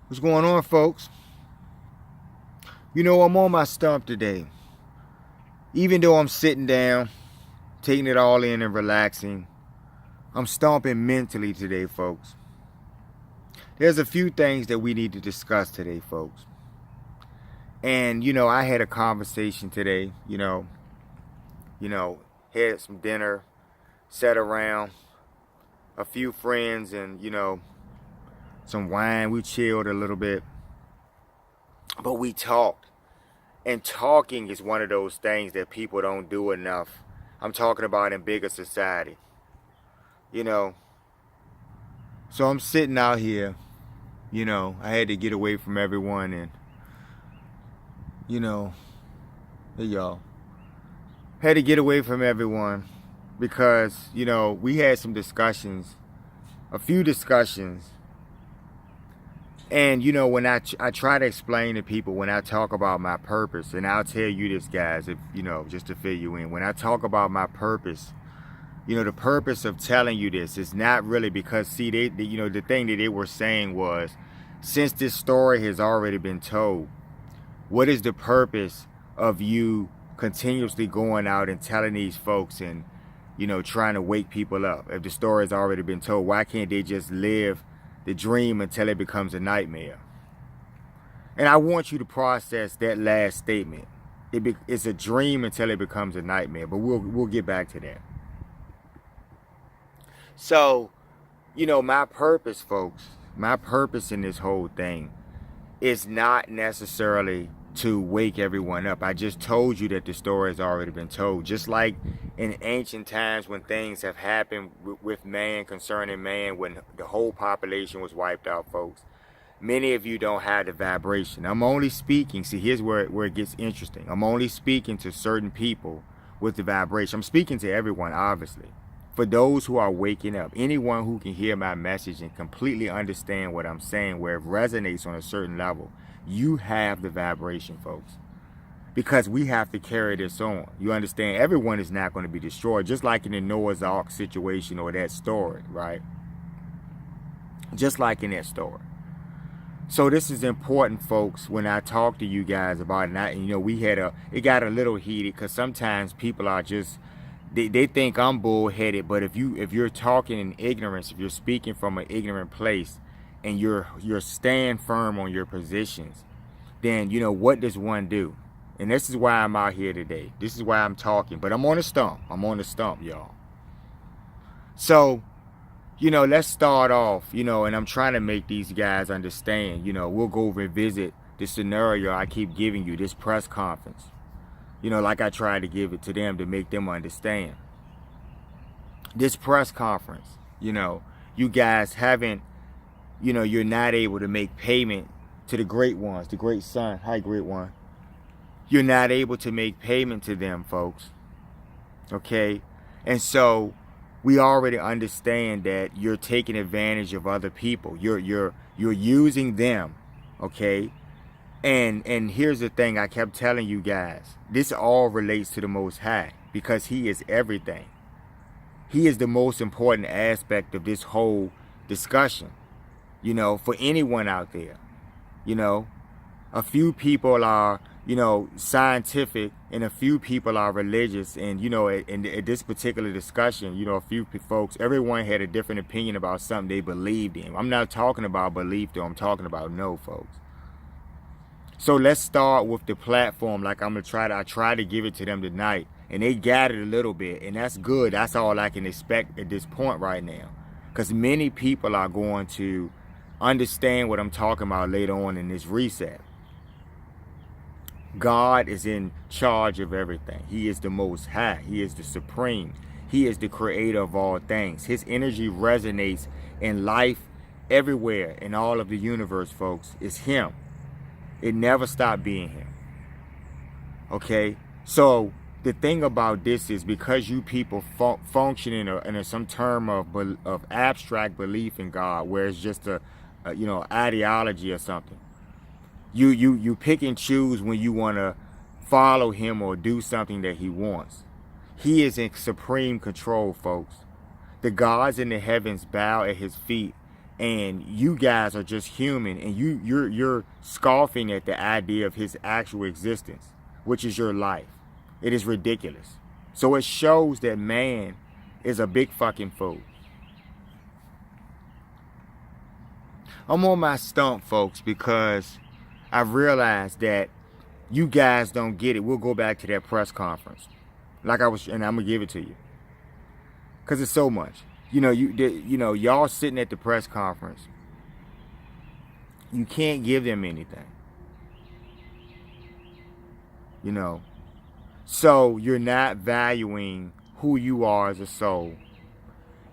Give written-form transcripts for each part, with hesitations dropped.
What's going on, folks? I'm on my stump today. Even though I'm sitting down, taking it all in and relaxing, I'm stomping mentally today, folks. There's a few things that we need to discuss today, folks. And, I had a conversation today, had some dinner, sat around, a few friends and, some wine. We chilled a little bit. But we talked. And talking is one of those things that people don't do enough. I'm talking about in bigger society. So I'm sitting out here, I had to get away from everyone and, hey y'all, had to get away from everyone because, we had some discussions, a few discussions. And, when I try to explain to people when I talk about my purpose, and I'll tell you this, guys, if, just to fill you in, when I talk about my purpose, the purpose of telling you this is not really because, see, the thing that they were saying was, since this story has already been told, what is the purpose of you continuously going out and telling these folks and, trying to wake people up? If the story has already been told, why can't they just live the dream until it becomes a nightmare? And I want you to process that last statement. It's a dream until it becomes a nightmare, but we'll get back to that. So, my purpose, folks, my purpose in this whole thing is not necessarily to wake everyone up. I just told you that the story has already been told. Just like in ancient times when things have happened with man, concerning man, when the whole population was wiped out, folks, many of you don't have the vibration. I'm only speaking, see, here's where it gets interesting. I'm only speaking to certain people with the vibration. I'm speaking to everyone, obviously. For those who are waking up, anyone who can hear my message and completely understand what I'm saying, where it resonates on a certain level, you have the vibration, folks. Because we have to carry this on. You understand? Everyone is not going to be destroyed, just like in the Noah's Ark situation or that story, right? Just like in that story. So this is important, folks, when I talk to you guys about it. And it got a little heated because sometimes people are just, they think I'm bullheaded, but if you're talking in ignorance, if you're speaking from an ignorant place, and you're stand firm on your positions, then what does one do? And this is why I'm out here today. This is why I'm talking. But I'm on the stump. I'm on the stump, y'all. So, let's start off. And I'm trying to make these guys understand. We'll go revisit the scenario I keep giving you, this press conference. Like I tried to give it to them to make them understand. This press conference, you guys haven't, you're not able to make payment to the great ones, the great son. Hi, great one. You're not able to make payment to them, folks. Okay? And so we already understand that you're taking advantage of other people. You're using them, okay? And here's the thing I kept telling you guys. This all relates to the Most High because He is everything. He is the most important aspect of this whole discussion, for anyone out there. A few people are, scientific and a few people are religious. And, at this particular discussion, a few folks, everyone had a different opinion about something they believed in. I'm not talking about belief, though. I'm talking about no, folks. So let's start with the platform. Like I try to give it to them tonight, and they got it a little bit, and that's good. That's all I can expect at this point right now, because many people are going to understand what I'm talking about later on in this reset. God is in charge of everything. He is the Most High. He is the Supreme. He is the creator of all things. His energy resonates in life everywhere in all of the universe, folks. It's Him. It never stopped being Him. Okay? So the thing about this is, because you people function in some term of abstract belief in God, where it's just a ideology or something. You pick and choose when you want to follow Him or do something that He wants. He is in supreme control, folks. The gods in the heavens bow at His feet and you guys are just human, and you're scoffing at the idea of his actual existence, which is your life. It is ridiculous. So it shows that man is a big fucking fool. I'm on my stump, folks, because I realized that you guys don't get it. We'll go back to that press conference, and I'm gonna give it to you, cause it's so much. Y'all sitting at the press conference. You can't give them anything. So you're not valuing who you are as a soul.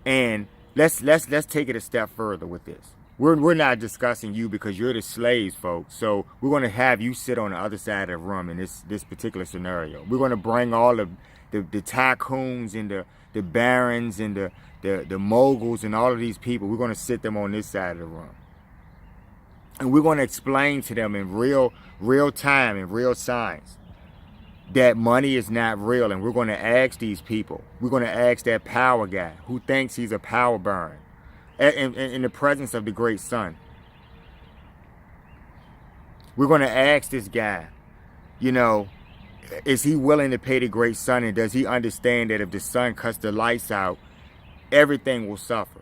And let's take it a step further with this. We're not discussing you because you're the slaves, folks. So we're going to have you sit on the other side of the room in this particular scenario. We're going to bring all of the tycoons and the barons and the moguls and all of these people. We're going to sit them on this side of the room. And we're going to explain to them in real time, in real science, that money is not real. And we're going to ask these people. We're going to ask that power guy who thinks he's a power baron in the presence of the great sun. We're going to ask this guy, is he willing to pay the great sun, and does he understand that if the sun cuts the lights out, everything will suffer,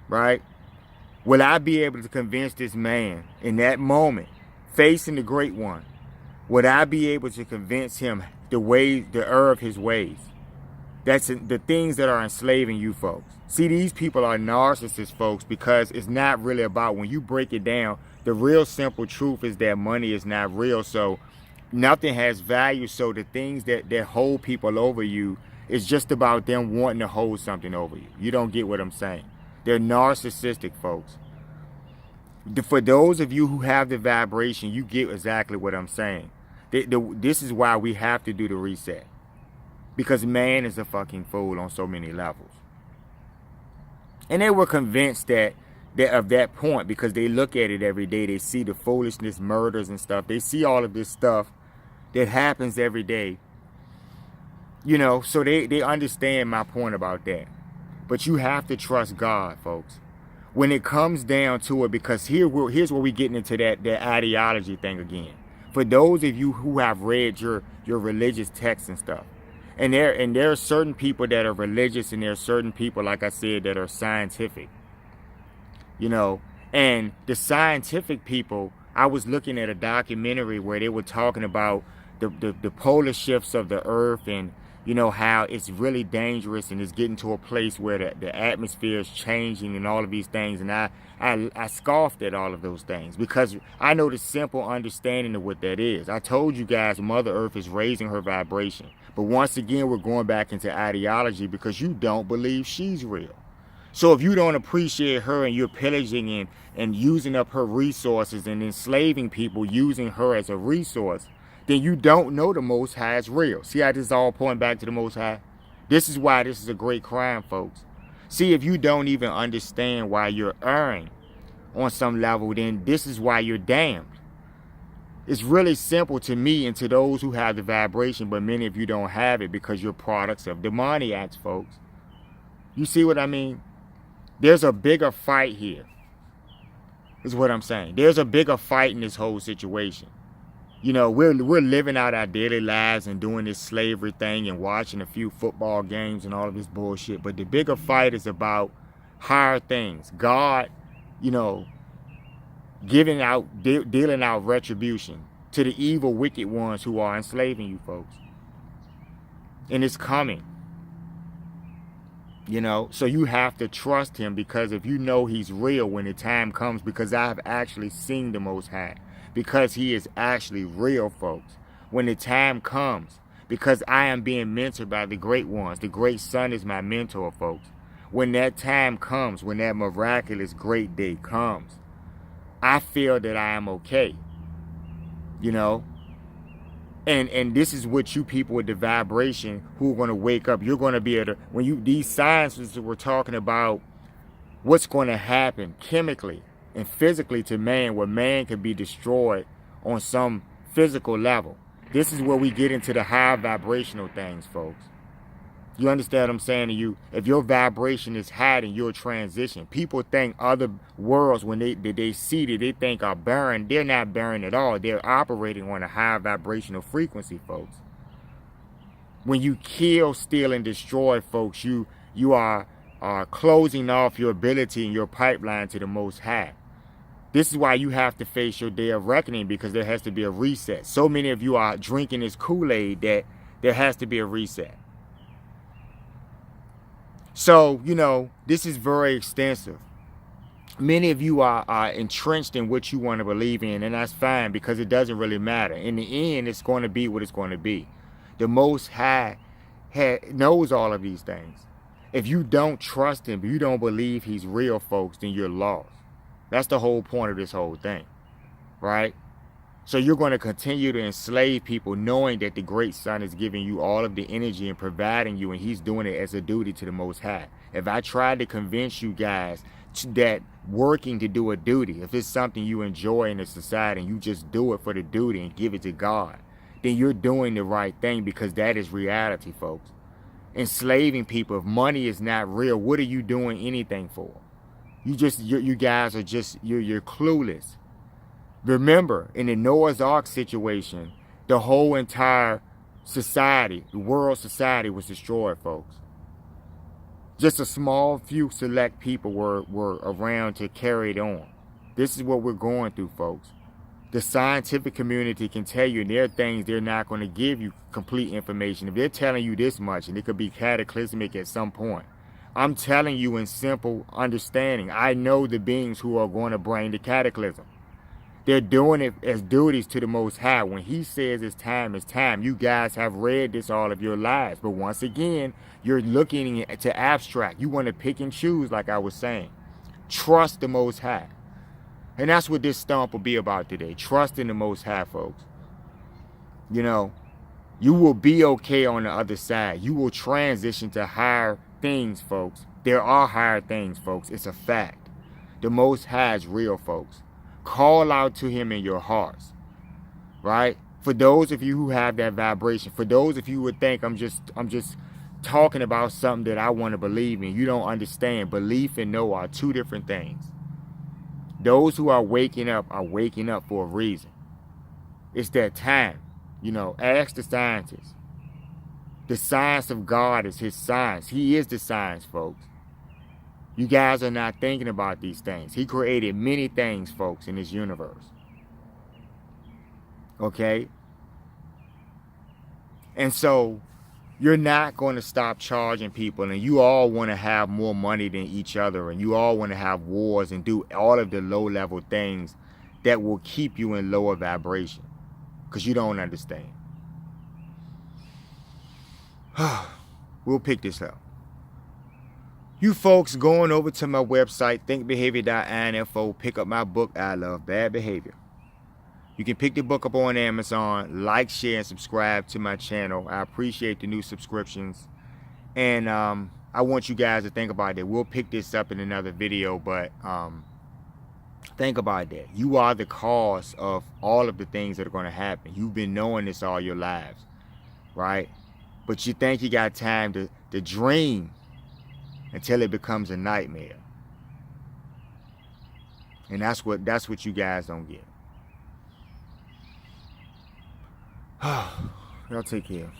right? Will I be able to convince this man in that moment, facing the great one, would I be able to convince him the error of his ways? That's the things that are enslaving you folks. See, these people are narcissists, folks, because it's not really about, when you break it down, the real simple truth is that money is not real. So nothing has value. So the things that hold people over you is just about them wanting to hold something over you. You don't get what I'm saying. They're narcissistic, folks. For those of you who have the vibration, you get exactly what I'm saying. This is why we have to do the reset. Because man is a fucking fool on so many levels. And they were convinced that of that point because they look at it every day. They see the foolishness, murders and stuff. They see all of this stuff that happens every day. So they understand my point about that. But you have to trust God, folks. When it comes down to it, because here's where we're getting into that ideology thing again. For those of you who have read your religious texts and stuff, and there are certain people that are religious, and there are certain people, like I said, that are scientific. And the scientific people, I was looking at a documentary where they were talking about the polar shifts of the earth, and how it's really dangerous, and it's getting to a place where the atmosphere is changing and all of these things. And I scoffed at all of those things because I know the simple understanding of what that is. I told you guys Mother Earth is raising her vibration. But once again, we're going back into ideology because you don't believe she's real. So if you don't appreciate her and you're pillaging and using up her resources and enslaving people using her as a resource, then you don't know the Most High is real. See how this is all pointing back to the Most High? This is why this is a great crime, folks. See, if you don't even understand why you're erring on some level, then this is why you're damned. It's really simple to me and to those who have the vibration, but many of you don't have it because you're products of demoniacs, folks. You see what I mean? There's a bigger fight here, is what I'm saying. There's a bigger fight in this whole situation. We're living out our daily lives and doing this slavery thing and watching a few football games and all of this bullshit. But the bigger fight is about higher things. God, dealing out retribution to the evil, wicked ones who are enslaving you folks. And it's coming. So you have to trust him, because if you know he's real when the time comes, because I have actually seen the Most High, because he is actually real, folks. When the time comes, because I am being mentored by the great ones, the great sun is my mentor, folks. When that time comes, when that miraculous great day comes, I feel that I am okay. And this is what you people with the vibration who are going to wake up. You're going to be able to, when these sciences were talking about what's going to happen chemically and physically to man, where man can be destroyed on some physical level. This is where we get into the high vibrational things, folks. You understand what I'm saying to you? If your vibration is high, then you'll transition. People think other worlds, when they see that they think are barren, they're not barren at all. They're operating on a high vibrational frequency, folks. When you kill, steal, and destroy, folks, you are closing off your ability and your pipeline to the Most High. This is why you have to face your day of reckoning, because there has to be a reset. So many of you are drinking this Kool-Aid that there has to be a reset. So, you know, this is very extensive. Many of you are entrenched in what you want to believe in, and that's fine, because it doesn't really matter. In the end, it's going to be what it's going to be. The Most High knows all of these things. If you don't trust him, if you don't believe he's real, folks, then you're lost. That's the whole point of this whole thing, right? So you're going to continue to enslave people, knowing that the great Son is giving you all of the energy and providing you, and he's doing it as a duty to the Most High. If I tried to convince you guys that working to do a duty, if it's something you enjoy in a society and you just do it for the duty and give it to God, then you're doing the right thing, because that is reality, folks. Enslaving people, if money is not real, what are you doing anything for? You guys are just, you're clueless. Remember, in the Noah's Ark situation, the whole entire society, the world society, was destroyed, folks. Just a small few select people were around to carry it on. This is what we're going through, folks. The scientific community can tell you, and there are things they're not going to give you complete information. If they're telling you this much, and it could be cataclysmic at some point, I'm telling you in simple understanding. I know the beings who are going to bring the cataclysm. They're doing it as duties to the Most High. When he says it's time, it's time. You guys have read this all of your lives. But once again, you're looking to abstract. You want to pick and choose, like I was saying. Trust the Most High. And that's what this stomp will be about today. Trust in the Most High, folks. You know, you will be okay on the other side. You will transition to higher things, folks. There are higher things, folks. It's a fact. The Most High is real, folks. Call out to him in your hearts, right? For those of you who have that vibration, for those of you who would think I'm just talking about something that I want to believe in, you don't understand. Belief and know are two different things. Those who are waking up for a reason. It's that time. You know, ask the scientists. The science of God is his science. He is the science, folks. You guys are not thinking about these things. He created many things, folks, in this universe. Okay? And so, you're not going to stop charging people, and you all want to have more money than each other, and you all want to have wars and do all of the low-level things that will keep you in lower vibration, because you don't understand. We'll pick this up. You folks going over to my website, thinkbehavior.info, pick up my book, I Love Bad Behavior. You can pick the book up on Amazon. Like, share, and subscribe to my channel. I appreciate the new subscriptions. And I want you guys to think about that. We'll pick this up in another video, but think about that. You are the cause of all of the things that are going to happen. You've been knowing this all your lives, right? But you think you got time to dream until it becomes a nightmare. And that's what you guys don't get. Y'all take care.